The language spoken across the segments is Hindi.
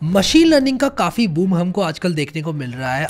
मशीन लर्निंग का काफी बूम हमको आजकल देखने को मिल रहा है।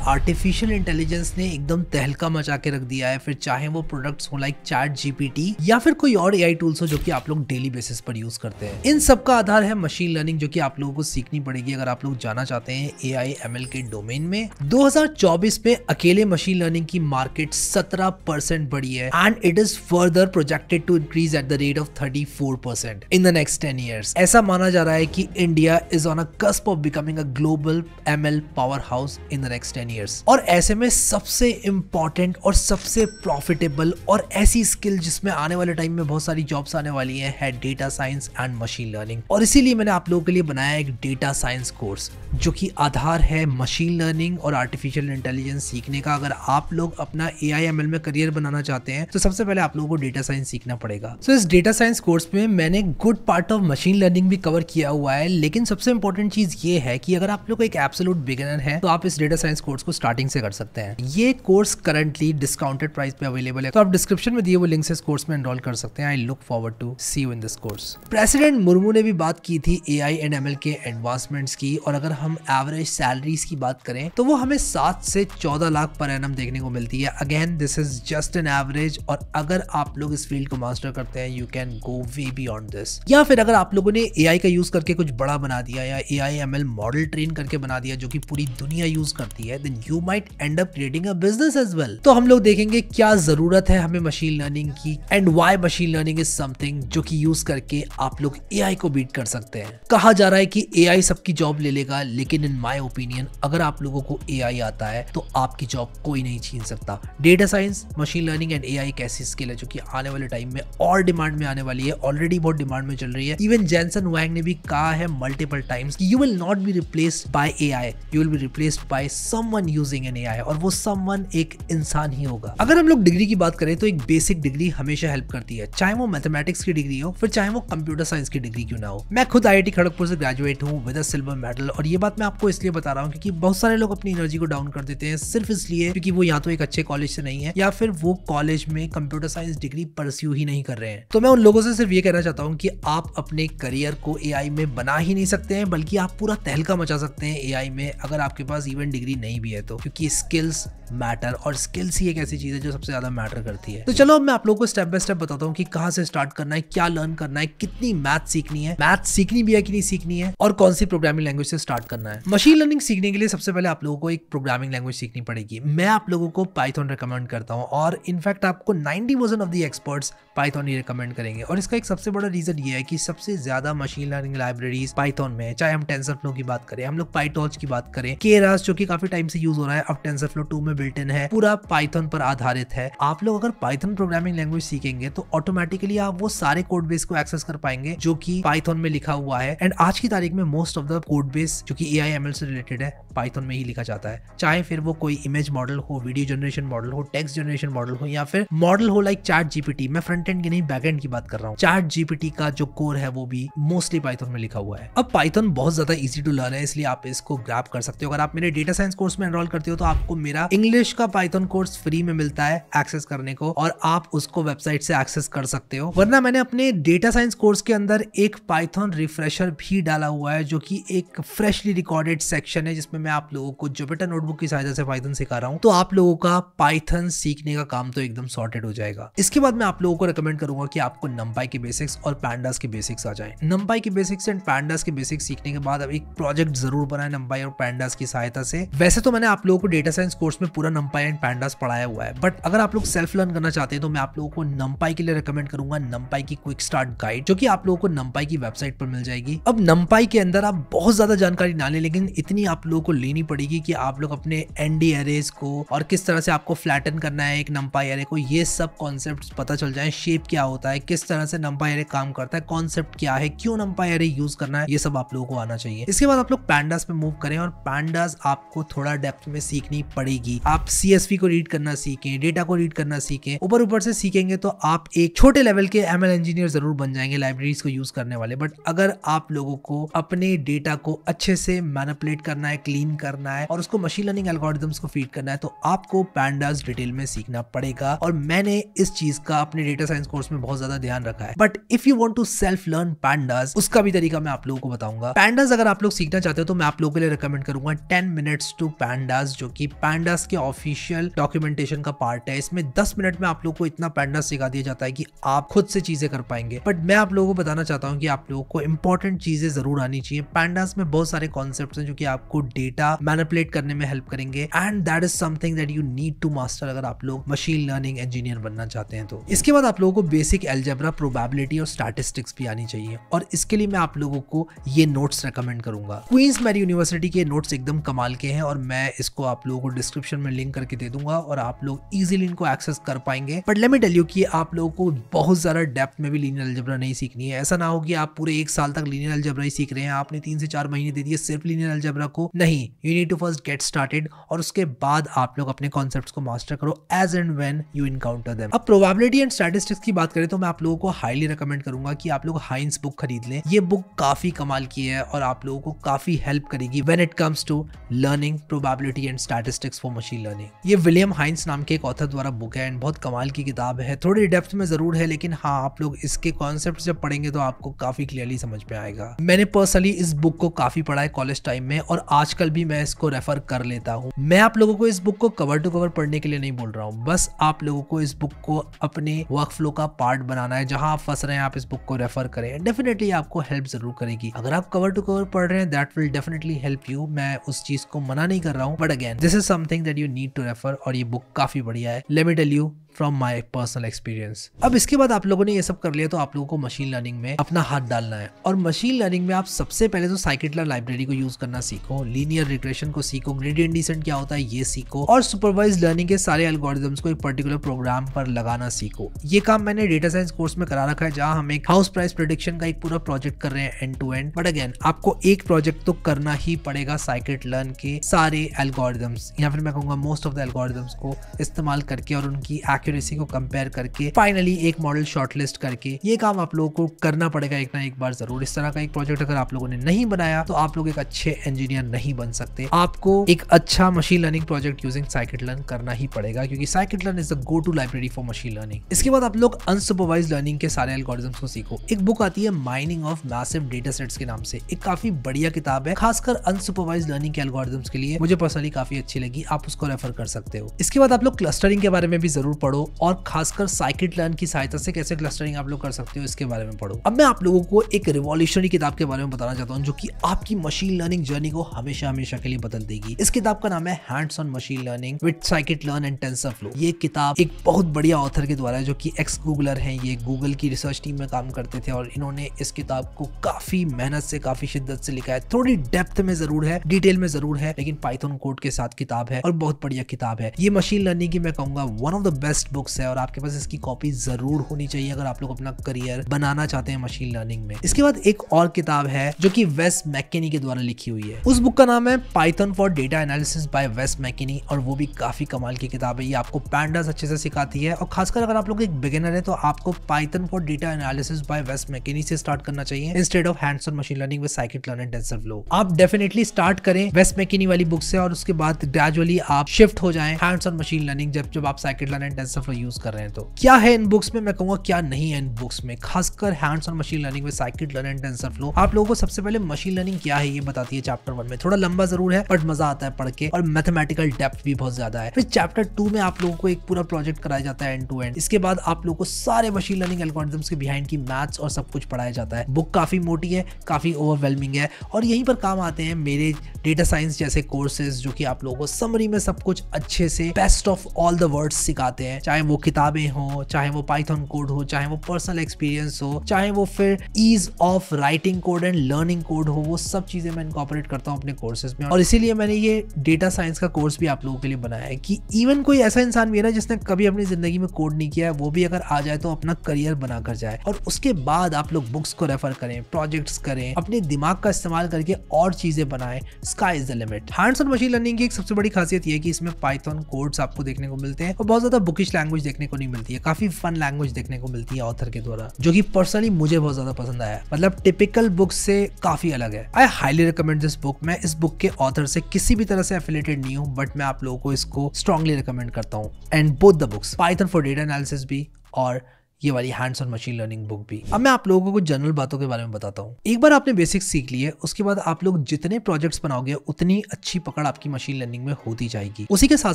आर्टिफिशियल इंटेलिजेंस ने एकदम तहलका मचा के रख दिया है, फिर चाहे वो प्रोडक्ट्स हो लाइक चैट जीपीटी या फिर कोई और एआई टूल्स हो जो कि आप लोग डेली बेसिस पर यूज करते हैं। इन सब का आधार है मशीन लर्निंग, जो कि आप लोगों को सीखनी पड़ेगी अगर आप लोग जाना चाहते हैं एआई एमएल के डोमेन में। 2024 में अकेले मशीन लर्निंग की मार्केट 17% बढ़ी है and it is further projected to increase at the rate of 34% in the next 10 years। ऐसा माना जा रहा है कि India is on a cusp of becoming a global ML powerhouse in the next 10 years। और ऐसे में सबसे इंपॉर्टेंट और सबसे प्रॉफिटेबल और ऐसी स्किल जिसमें आने वाले टाइम में बहुत सारी जॉब्स आने वाली है data science and machine learning. और इसीलिए मैंने आप लोगों के लिए बनाया एक डेटा साइंस कोर्स जो कि आधार है मशीन लर्निंग और आर्टिफिशियल इंटेलिजेंस सीखने का। अगर आप लोग अपना एआई एमएल में करियर बनाना चाहते हैं तो सबसे पहले आप लोगों को डेटा साइंस सीखना पड़ेगा। सो इस डेटा साइंस कोर्स में मैंने good part of machine learning भी कवर किया हुआ है, लेकिन सबसे इंपॉर्टेंट चीज ये है कि अगर आप लोग एक एब्सोल्यूट बिगिनर है तो आप इस डेटा साइंस कोर्स को स्टार्टिंग से कर सकते हैं। ये कोर्स करंटली डिस्काउंटेड प्राइस पे अवेलेबल है, तो आप डिस्क्रिप्शन में दिए वो लिंक से इस कोर्स में एनरोल कर सकते हैं। I look forward to see you in this course. President Murmu ने भी बात की थी एआई एंड एमएल के एडवांसमेंट्स की, और अगर हम एवरेज सैलरीज की बात करें तो वो हमें 7 से 14 लाख पर एनम देखने को मिलती है। Again this is just an average, और अगर आप लोग इस फील्ड को मास्टर करते हैं you can go way beyond this. या फिर अगर आप लोगों ने एआई का यूज करके कुछ बड़ा बना दिया या एआई एमएल मॉडल ट्रेन करके बना दिया जो कि पूरी दुनिया यूज करती है, then you might end up creating a business as well. तो हम लोग देखेंगे क्या जरूरत है हमें मशीन लर्निंग की and why machine learning is something जो कि यूज करके आप लोग एआई को बीट कर सकते हैं। कहा जा रहा है कि एआई सबकी जॉब ले लेगा, लेकिन इन माय ओपिनियन अगर आप लोगों को एआई आता है तो आपकी जॉब कोई नहीं छीन सकता। Data science, machine learning and AI एक ऐसी स्किल है जो कि आने वाले टाइम में और डिमांड में आने वाली है, ऑलरेडी बहुत डिमांड में चल रही है। इवन जेनसन वांग ने भी कहा है मल्टीपल टाइम्स कि you will not be replaced by AI, you will be replaced by someone using an AI, और वो समवन एक इंसान ही होगा। अगर हम लोग डिग्री की बात करें तो एक बेसिक डिग्री हमेशा हेल्प करती है, चाहे वो मैथमेटिक्स की डिग्री हो फिर चाहे वो कंप्यूटर साइंस की डिग्री क्यों ना हो। मैं खुद आईआईटी खड़गपुर से ग्रेजुएट हूँ विद अ सिल्वर मेडल, और ये बात मैं आपको इसलिए बता रहा हूँ क्योंकि बहुत सारे लोग अपनी एनर्जी को डाउन कर देते हैं सिर्फ इसलिए क्योंकि वो या तो एक अच्छे कॉलेज से नहीं है या फिर वो कॉलेज में कंप्यूटर साइंस डिग्री परस्यू ही नहीं कर रहे हैं। तो मैं उन लोगों से सिर्फ ये कहना चाहता हूँ कि आप अपने करियर को एआई में बना ही नहीं सकते हैं, बल्कि आप पूरा तहलका मचा सकते हैं एआई में अगर आपके पास इवन डिग्री नहीं भी है तो, क्योंकि स्किल्स मैटर, और स्किल्स ही एक ऐसी चीज है जो सबसे ज्यादा मैटर करती है। तो चलो अब मैं आप लोगों को स्टेप बाय स्टेप बताता हूँ कि कहाँ से स्टार्ट करना है, क्या लर्न करना है, कितनी मैथ सीखनी है, मैथ सीखनी भी है कि नहीं सीखनी है, और कौन सी प्रोग्रामिंग लैंग्वेज से स्टार्ट करना है। मशीन लर्निंग सीखने के लिए सबसे पहले आप लोगों को एक प्रोग्रामिंग लैंग्वेज सीखनी पड़ेगी। मैं आप लोगों को पाइथन रिकमेंड करता हूँ, और इनफैक्ट आपको 90% of the experts Python he recommend करेंगे। और इसका एक सबसे बड़ा रीजन ये है कि सबसे ज्यादा मशीन लर्निंग लाइब्रेरीज पाइथन में है, चाहे हम टेंसरफ्लो की बात करें, हम लोग पाइटॉर्च की बात करें, केरास जो कि काफी टाइम से यूज हो रहा है, अब टेंसरफ्लो 2 में बिल्ट इन है, पूरा पाइथन पर आधारित है। आप लोग अगर पाइथन प्रोग्रामिंग लैंग्वेज सीखेंगे तो ऑटोमेटिकली आप वो सारे कोड बेस को एक्सेस कर पाएंगे जो कि पाइथन में लिखा हुआ है। एंड आज की तारीख में most of the code base जो कि एआई एमएल से रिलेटेड है पाइथन में ही लिखा जाता है, चाहे फिर वो कोई इमेज मॉडल हो, वीडियो जनरेशन मॉडल हो, टेक्स्ट जनरेशन मॉडल हो, या फिर मॉडल हो लाइक चैट जीपीटी। मैं फ्रंट एंड की नहीं बैक एंड की बात कर रहा हूँ। चैट जीपीटी का जो कोर है वो भी मोस्टली पाइथन में लिखा हुआ है। अब पाइथन बहुत ज्यादा इजी टू लर्न है, इसलिए आप इसको ग्रैब कर सकते हो। अगर आप मेरे डेटा साइंस कोर्स में एनरोल करते हो तो आपको मेरा इंग्लिश का पाइथन कोर्स फ्री में मिलता है एक्सेस करने को, और आप उसको वेबसाइट से एक्सेस कर सकते हो। वरना मैंने अपने डेटा साइंस कोर्स के अंदर एक पाइथन रिफ्रेशर भी डाला हुआ है जो कि एक फ्रेशली रिकॉर्डेड सेक्शन है जिसमें मैं आप लोगों को जुपिटर नोटबुक की सहायता से पाइथन सिखा रहा हूँ। तो आप लोगों का पाइथन सीखने का काम तो एकदम सॉर्टेड हो जाएगा। इसके बाद मैं आप लोगों को रिकमेंड करूंगा कि आपको नंपाई के बेसिक्स और पैंडास के बेसिक्स आ जाए। नंपाई के बेसिक्स एंड पैंडास के बेसिक्स सीखने के बाद अब एक प्रोजेक्ट जरूर बनाए नंपाई और पैंडास की सहायता से। वैसे तो मैंने आप लोगों को डेटा साइंस कोर्स में पूरा नंपाई एंड पैंडास पढ़ाया हुआ है, बट अगर आप लोग सेल्फ लर्न करना चाहते हैं तो मैं आप लोगों को नंपाई के लिए रिकमेंड करूंगा नंपाई की क्विक स्टार्ट गाइड, जो कि आप लोगों को नंपाई की वेबसाइट पर मिल जाएगी। अब नंपाई के अंदर आप बहुत ज्यादा जानकारी ना लें, लेकिन इतनी आप लोगों को लेनी पड़ेगी कि आप लोग अपने एनडी एरेज को और किस तरह से आपको फ्लैटन करना है एक नंपाई एरे को, ये सब कॉन्सेप्ट्स पता चल जाए। शेप क्या होता है, किस तरह से नंपाई एरे काम करता है, कॉन्सेप्ट क्या है, क्यों नंपाई एरे यूज करना है, ये सब आप लोगों को आना चाहिए। इसके बाद आप लोग पैंडास पे मूव करें, और पैंडास आपको थोड़ा डेप्थ में सीखनी पड़ेगी। आप CSV को रीड करना सीखें, डेटा को रीड करना सीखें, ऊपर से सीखेंगे तो आप एक छोटे लेवल के ML इंजीनियर जरूर बन जाएंगे, लाइब्रेरीज को यूज करने वाले। बट अगर आप लोगों को अपने डेटा को अच्छे से मैनिपुलेट करना है, क्लीन करना है और उसको मशीन लर्निंग एल्गोरिथम्स को फीड करना है तो आपको पैंडास डिटेल में सीखना पड़ेगा। और मैंने इस चीज का अपने डेटा साइंस कोर्स में बहुत ज्यादा ध्यान रखा है। But if you want to self learn pandas, उसका भी तरीका मैं आप लोगों को बताऊंगा। पैंडास अगर आप लोग सीखना चाहते हो तो मैं आप लोगों के लिए रिकमेंड करूंगा 10 मिनट्स टू पैंडास, जो कि पैंडास के ऑफिशियल डॉक्यूमेंटेशन का पार्ट है। इसमें 10 मिनट में आप लोग को इतना पैंडास सिखा दिया जाता है कि आप खुद से चीजें कर पाएंगे। बट मैं आप लोगों को बताना चाहता हूं कि आप लोगों को इंपॉर्टेंट चीजें जरूर आनी चाहिए। पैंडास में बहुत सारे कॉन्सेप्ट्स हैं जो कि आपको डेटा मैनिपुलेट करने में हेल्प करेंगे, and that is something that you need to master अगर आप लोग मशीन लर्निंग इंजीनियर बनना चाहते हैं तो। इसके बाद आप लोगों को बेसिक अलजेब्रा, प्रोबेबिलिटी और स्टैटिस्टिक्स भी आनी चाहिए, और इसके लिए मैं आप लोगों को ये नोट्स रेकमेंड करूंगा। क्वींस मैरी यूनिवर्सिटी के नोट्स एकदम कमाल के हैं और मैं इसको आप लोगों को डिस्क्रिप्शन में लिंक करके दे दूंगा और आप लोग इजीली इनको एक्सेस कर पाएंगे। But let me tell you कि आप लोगों को बहुत ज्यादा डेप्थ में भी लीनियर अलजेब्रा नहीं सीखनी है। ऐसा ना हो कि आप पूरे 1 साल तक लीनियर अलजेब्रा ही सीख रहे हैं, आपने 3 से 4 महीने दे दिए सिर्फ लीनियर अलजेब्रा को। नहीं, you need to first get started और उसके बाद आप लोग अपने कॉन्सेप्ट्स को मास्टर करो as and when you encounter them. अब प्रोबेबिलिटी एंड स्टैटिस्टिक्स की बात करें तो मैं आप लोगों को हाईली रिकमेंड करूंगा कि आप लोग हाइंस बुक खरीद लें। ये बुक काफी कमाल की है और आप लोगों को काफी हेल्प करेगी when it comes to learning probability and statistics for machine learning. ये विलियम हाइंस नाम के एक ऑथर द्वारा बुक है एंड बहुत कमाल की किताब है। थोड़ी डेप्थ में जरूर है, लेकिन हाँ, आप लोग इसके कॉन्सेप्ट जब पढ़ेंगे तो आपको काफी क्लियरली समझ में आएगा। मैंने पर्सनली इस बुक को काफी पढ़ा है कॉलेज टाइम में और आजकल भी मैं इसको रेफर कर लेता हूँ। मैं आप लोगों को इस बुक को कवर टू कवर पढ़ने के लिए नहीं बोल रहा हूँ, बस आप लोगों को इस बुक को अपने वर्क फ्लो का पार्ट बनाना है। जहां आप फंस रहे हैं आप इस बुक को रेफर करें, डेफिनेटली आपको हेल्प जरूर करेगी। अगर आप कवर टू कवर पढ़ रहे हैं that will definitely help you, मैं उस चीज को मना नहीं कर रहा हूँ, but again this is something that you need to refer और ये बुक काफी बढ़िया है। Let me tell you from my personal experience. अब इसके बाद आप लोगों ने ये सब कर लिया तो आप लोगों को मशीन लर्निंग में अपना हाथ डालना है। और मशीन लर्निंग में आप सबसे पहले तो scikit-learn लाइब्रेरी को यूज करना सीखो, लीनियर रिग्रेशन को सीखो, ग्रेडियंट डिसेंट क्या होता है ये सीखो, और सुपरवाइज लर्निंग के सारे एल्गोरिथम्स को एक पर्टिकुलर प्रोग्राम पर लगाना सीखो। ये काम मैंने डेटा साइंस कोर्स में करा रखा है, जहां हम एक हाउस प्राइस प्रेडिक्शन का एक पूरा प्रोजेक्ट कर रहे हैं end to end. But again आपको एक प्रोजेक्ट तो करना ही पड़ेगा scikit-learn के सारे एल्गोरिथम्स, या फिर मैं कहूंगा मोस्ट ऑफ द एल्गोरिथम्स को इस्तेमाल करके और उनकी एक्यूरेसी को कंपेयर करके फाइनली एक मॉडल शॉर्टलिस्ट करके। ये काम आप लोगों को करना पड़ेगा एक ना एक बार जरूर। इस तरह का एक प्रोजेक्ट अगर आप लोगों ने नहीं बनाया तो आप लोग एक अच्छे इंजीनियर नहीं बन सकते। आपको एक अच्छा machine learning project using scikit-learn करना ही पड़ेगा, क्योंकि scikit-learn is the go to library for machine learning. इसके बाद आप लोग अनसुपरवाइज्ड लर्निंग के सारे एल्गोरिथम्स को सीखो। एक बुक आती है mining of massive data sets के नाम से, एक काफी बढ़िया किताब है, खासकर अनसुपरवाइज्ड लर्निंग के एल्गोरिथम्स के लिए मुझे पर्सनली काफी अच्छी लगी, आप उसको रेफर कर सकते हो। इसके बाद आप लोग क्लस्टरिंग के बारे में भी जरूर पढ़ो और खासकर scikit-learn की सहायता से कैसे क्लस्टरिंग आप लोग कर सकते हो इसके बारे में पढ़ो। अब मैं आप लोगों को एक रिवॉल्यूशनरी किताब के बारे में बताना चाहता हूं जो कि आपकी मशीन लर्निंग जर्नी को हमेशा हमेशा के लिए बदल देगी। इस किताब का नाम है hands on machine learning with scikit-learn and TensorFlow. ये किताब एक बहुत बढ़िया ऑथर के द्वारा है जो कि एक्स गूगलर हैं, ये गूगल की रिसर्च टीम में काम करते थे और इन्होंने इस किताब को काफी मेहनत से, काफी शिद्दत से लिखा है। थोड़ी डेप्थ में जरूर है, डिटेल में जरूर है, लेकिन पाइथन कोड के साथ किताब है और बहुत बढ़िया किताब है। ये मशीन लर्निंग की मैं कहूंगा one of the best books है और आपके पास इसकी कॉपी जरूर होनी चाहिए अगर आप लोग अपना करियर बनाना चाहते हैं मशीन लर्निंग में। इसके बाद एक और किताब है जो कि वेस मैकेनी के द्वारा लिखी हुई है। उस बुक का नाम है Python for data analysis bye वेस मैकेनी और वो भी काफी कमाल की किताब है। ये आपको पैंडास अच्छे से सिखाती है और खासकर अगर आप लोग एक बिगिनर है तो आपको Python for data analysis bye वेस मैकेनी से स्टार्ट करना चाहिए instead of hands on machine learning with scikit-learn and TensorFlow. आप डेफिनेटली स्टार्ट करें वेस मैकेनी वाली बुक से और उसके बाद ग्रेजुअली आप शिफ्ट हो जाएं हैंड्स ऑन मशीन लर्निंग जब आप scikit-learn एंड टेंसरफ्लो यूज कर रहे हैं। तो क्या है इन बुक्स में, मैं कहूंगा क्या नहीं है इन बुक्स में, खासकर hands on machine learning with scikit-learn and TensorFlow. आप लोगों को सबसे पहले मशीन लर्निंग क्या है ये बताती है चैप्टर 1 में। थोड़ा लंबा जरूर है बट मजा आता है पढ़ के और मैथमेटिकल डेप्थ भी बहुत ज्यादा है। फिर चैप्टर 2 में आप लोगों को एक पूरा प्रोजेक्ट कराया जाता है एंड टू एंड। इसके बाद आप लोगों को सारे मशीन लर्निंग एल्गोरिथम्स के बिहाइंड की मैथ्स और सब कुछ पढ़ाया जाता है। बुक काफी मोटी है, काफी ओवरवेलमिंग है और यहीं पर काम आते हैं मेरे डेटा साइंस जैसे कोर्सेज जो कि आप लोगों को समरी में सब कुछ अच्छे से best of all the words सिखाते हैं। चाहे वो किताबें हो, चाहे वो पाइथन कोड हो, चाहे वो पर्सनल एक्सपीरियंस हो, चाहे वो फिर ease of writing code and learning code हो, वो सब चीजें मैं इनकॉर्पोरेट करता हूँ अपने कोर्सेज में। और इसीलिए मैंने ये डेटा साइंस का कोर्स भी आप लोगों के लिए बनाया है कि इवन कोई ऐसा इंसान भी है ना जिसने कभी अपनी जिंदगी में कोड नहीं किया है, वो भी अगर आ जाए तो अपना करियर बनाकर जाए। और उसके बाद आप लोग बुक्स को रेफर करें, प्रोजेक्ट्स करें, अपने दिमाग का इस्तेमाल करके और चीजें बनाएं। Sky is the limit. Hands on machine learning की एक सबसे बड़ी खासियत ये है कि इसमें पाइथन कोड्स आपको देखने को मिलते हैं और बहुत ज्यादा बुकिश लैंग्वेज देखने को नहीं मिलती है, काफी फन लैंग्वेज देखने को मिलती है ऑथर के द्वारा, जो कि पर्सनली मुझे बहुत ज्यादा पसंद आया। मतलब टिपिकल बुक से काफी अलग है। I highly recommend this book. मैं इस बुक के ऑथर से किसी भी तरह से एफिलिएटेड नहीं हूं, बट मैं आप लोगों को इसको स्ट्रांगली रिकमेंड करता हूं। And both the books, Python for data analysis भी और ये वाली hands on machine learning book भी। अब मैं आप लोगों को कुछ जनरल बातों के बारे में बताता हूँ। एक बार आपने बेसिक्स सीख लिए, उसके बाद आप लोग जितने प्रोजेक्ट्स बनाओगे उतनी अच्छी पकड़ आपकी मशीन लर्निंग में होती जाएगी। उसी के साथ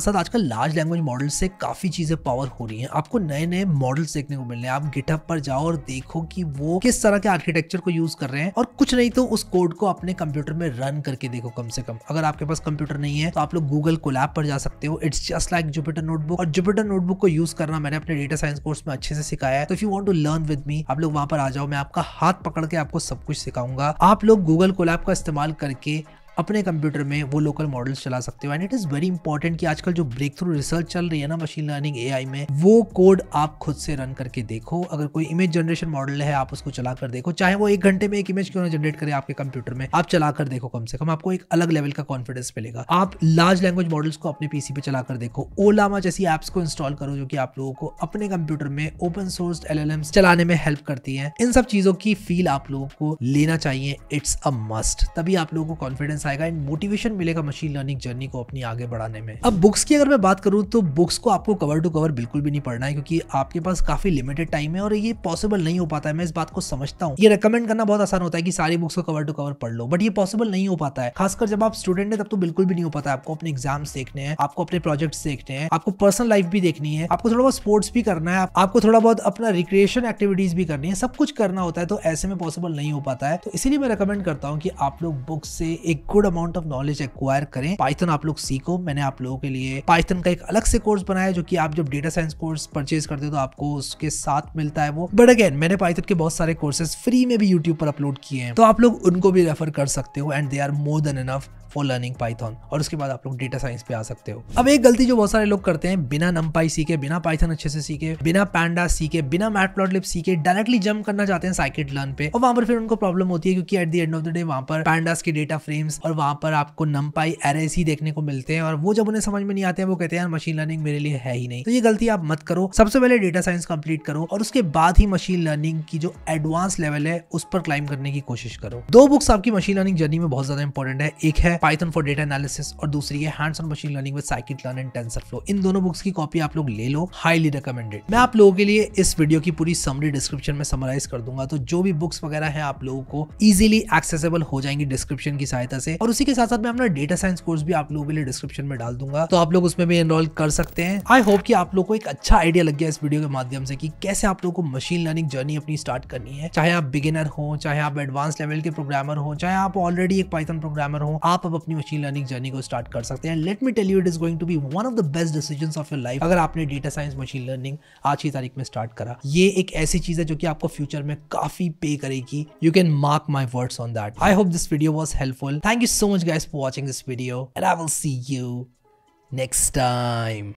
साथ आजकल लार्ज लैंग्वेज मॉडल से काफी चीजें पावर हो रही हैं। आपको नए नए मॉडल्स देखने को मिल रहे हैं। आप गिटहब पर जाओ और देखो कि वो किस तरह के आर्किटेक्चर को यूज कर रहे हैं, और कुछ नहीं तो उस कोड को अपने कंप्यूटर में रन करके देखो कम से कम। अगर आपके पास कंप्यूटर नहीं है तो आप लोग गूगल कोलैब पर जा सकते हो। It's just like Jupyter notebook, और जुपिटर नोटबुक को यूज करना मैंने अपने डेटा साइंस कोर्स में अच्छे से सिखाया है। तो if you want to learn with me, आप लोग वहां पर आ जाओ, मैं आपका हाथ पकड़ के आपको सब कुछ सिखाऊंगा। आप लोग गूगल कोलैब का इस्तेमाल करके अपने कंप्यूटर में वो लोकल मॉडल्स चला सकते हो। And it is very important कि आजकल जो ब्रेक थ्रू रिसर्च चल रही है ना मशीन लर्निंग एआई में, वो कोड आप खुद से रन करके देखो। अगर कोई इमेज जनरेशन मॉडल है, आप उसको चला कर देखो, चाहे वो 1 घंटे में एक इमेज क्यों ना जनरेट करे आपके कंप्यूटर में, आप चला कर देखो। कम से कम आपको एक अलग लेवल का कॉन्फिडेंस मिलेगा। आप लार्ज लैंग्वेज मॉडल्स को अपने पीसी पे चला कर देखो। ओलामा जैसी एप्स को इंस्टॉल करो जो कि आप लोगों को अपने कंप्यूटर में ओपन सोर्स एलएलएम्स चलाने में हेल्प करती है। इन सब चीजों की फील आप लोगों को लेना चाहिए। It's a must. तभी आप लोगों को कॉन्फिडेंस आएगा एंड मोटिवेशन मिलेगा मशीन लर्निंग जर्नी को अपनी आगे बढ़ाने में। अब बुक्स की अगर मैं बात करूं तो बुक्स को आपको कवर टू कवर बिल्कुल भी नहीं पढ़ना है, क्योंकि आपके पास काफी लिमिटेड टाइम है और ये पॉसिबल नहीं हो पाता है। मैं इस बात को समझता हूं। ये रेकमेंड करना बहुत आसान होता है कि सारी बुक्स को कवर टू कवर पढ़ लो, बट ये पॉसिबल नहीं हो पाता है। खासकर जब आप स्टूडेंट है तब तो बिल्कुल भी नहीं हो पाता है। आपको अपने एग्जाम्स देखने हैं, आपको अपने प्रोजेक्ट्स देखने हैं, आपको पर्सनल लाइफ भी देखनी है, आपको थोड़ा बहुत स्पोर्ट्स भी करना है, आपको थोड़ा बहुत अपना रिक्रिएशन एक्टिविटीज भी करनी है, सब कुछ करना होता है। तो ऐसे में पॉसिबल नहीं हो पाता है। तो इसीलिए मैं रेकमेंड करता हूं कि आप लोग बुक्स से एक good amount of knowledge acquire करें। पाइथन आप लोग सीखो। मैंने आप लोगों के लिए पाइथन का एक अलग से कोर्स बनाया जो कि आप जब डेटा साइंस कोर्स परचेज करते हो तो आपको उसके साथ मिलता है वो। बट अगेन मैंने पाइथन के बहुत सारे कोर्सेज फ्री में भी यूट्यूब पर अपलोड किए हैं, तो आप लोग उनको भी रेफर कर सकते हो। And they are more than enough for learning Python. और उसके बाद आप लोग डेटा साइंस पे आ सकते हो। अब एक गलती जो बहुत सारे लोग करते हैं, बिना नमपाई सीखे, बिना पाइथन अच्छे से सीखे, बिना पैंडास सीखे, बिना मैटप्लॉटलिब सीखे डायरेक्टली जंप करना चाहते हैं साइकिट लर्न पे, और वहां पर फिर उनको प्रॉब्लम होती है क्योंकि at the end of the day वहां पर पैंडास के डेटा फ्रेम्स और वहां पर आपको नमपाई एरेस ही देखने को मिलते हैं, और वो जब उन्हें समझ में नहीं आते हैं वो कहते हैं यार मशीन लर्निंग मेरे लिए है ही नहीं। तो ये गलती आप मत करो। सबसे पहले डेटा साइंस कंप्लीट करो और उसके बाद ही मशीन लर्निंग की जो एडवांस लेवल है उस पर क्लाइम करने की कोशिश करो। 2 बुक्स आपकी मशीन लर्निंग जर्नी में बहुत ज्यादा इंपॉर्टेंट है। एक है पाइथन फॉर डेटा एनालिसिस और दूसरी है hands on machine learning with scikit learn and TensorFlow. इन दोनों बुक्स की कॉपी आप लोग ले लो, हाईली रिकमेंडेड। मैं आप लोगों के लिए इस वीडियो की पूरी समरी डिस्क्रिप्शन में समराइज कर दूंगा, तो जो भी बुक्स वगैरह हैं आप लोगों को इजीली एक्सेसिबल हो जाएंगी डिस्क्रिप्शन की सहायता से। और उसी के साथ साथ मैं अपना डेटा साइंस कोर्स भी आप लोगों के लिए डिस्क्रिप्शन में डाल दूंगा, तो आप लोग उसमें भी एनरोल कर सकते हैं। आई होप कि आप लोग को एक अच्छा आइडिया लग गया इस वीडियो के माध्यम से कि कैसे आप लोग को मशीन लर्निंग जर्नी अपनी स्टार्ट करनी है। चाहे आप बिगिनर हो, चाहे आप एडवांस लेवल के प्रोग्रामर हो, चाहे आप ऑलरेडी एक पाइथन प्रोग्रामर हो, आप अब अपनी मशीन लर्निंग जर्नी को स्टार्ट कर सकते हैं। Let me tell you, it is going to be one of the best decisions of your life अगर आपने डेटा साइंस मशीन लर्निंग आज की तारीख में स्टार्ट करा। ये एक ऐसी चीज है जो कि आपको फ्यूचर में काफी पे करेगी। You can mark my words on that. I hope this video was helpful. Thank you so much guys for watching this video and I will see you next time.